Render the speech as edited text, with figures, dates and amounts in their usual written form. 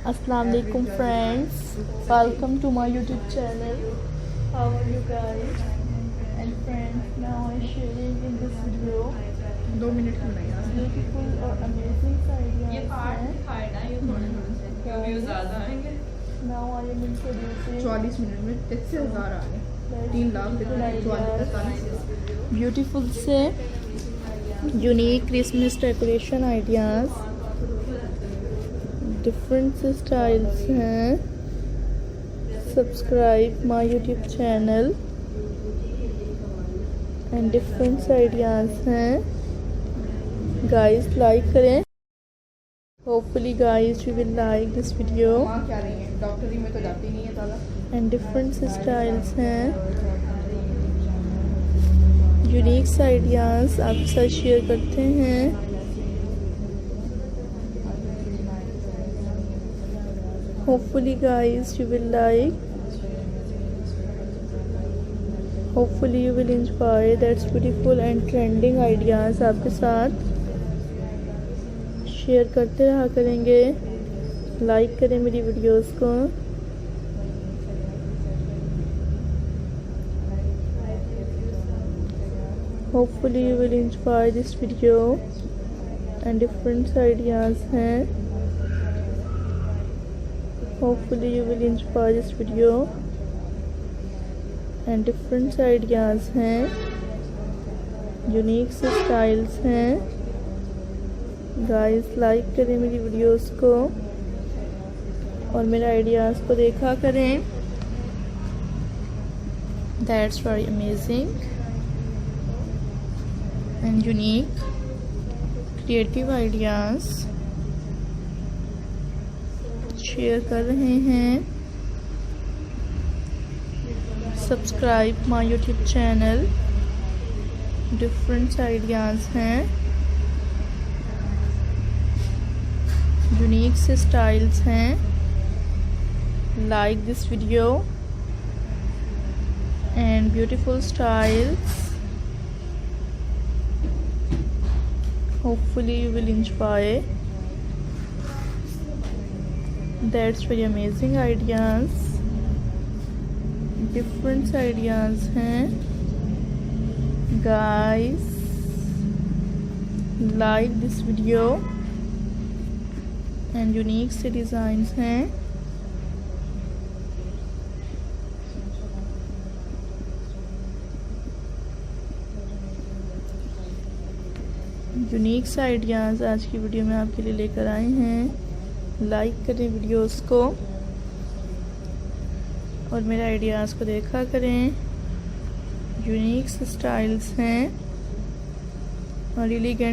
Assalamu alaikum friends, welcome to my YouTube channel. How are you guys? And friends, now I'm sharing in this video 2 minute की बनाई आज beautiful और amazing ideas ये part हैं. दिखाए ना ये थोड़े से क्योंकि व्यूज ज्यादा आएंगे. Now I am introducing 44 minute में 33,000 आ गए 3,44,000 beautiful से unique Christmas decoration ideas. Different styles हैं. Subscribe my YouTube channel and different ideas हैं. गाइस लाइक करें. Hopefully guys you will like this video. वहाँ क्या रही है डॉक्टरी में तो जाती नहीं है ज़्यादा. एंड डिफरेंट स्टाइल्स हैं. यूनिक आइडियाज़ आपके साथ शेयर करते हैं. Hopefully guys you will like, hopefully you will enjoy. That's beautiful and trending ideas आपके साथ शेयर करते रहा करेंगे. लाइक करें मेरी वीडियोस को. Hopefully you will enjoy this video and different ideas हैं. Hopefully you will enjoy this video and different ideas हैं. यूनिक स्टाइल्स हैं. गाइस लाइक करें मेरी वीडियोस को और मेरे आइडियाज़ को देखा करें. That's very amazing and unique creative ideas share कर रहे हैं. Subscribe my YouTube channel. Different ideas हैं. यूनिक से स्टाइल्स हैं. Like this video and beautiful styles. Hopefully you will enjoy. That's very amazing ideas. Different ideas हैं. Guys like this video and unique से designs हैं. Unique से ideas आज की video में आपके लिए लेकर आए हैं. लाइक करें वीडियोस को और मेरे आइडियाज़ को देखा करें. यूनिक स्टाइल्स हैं और एलिगेंट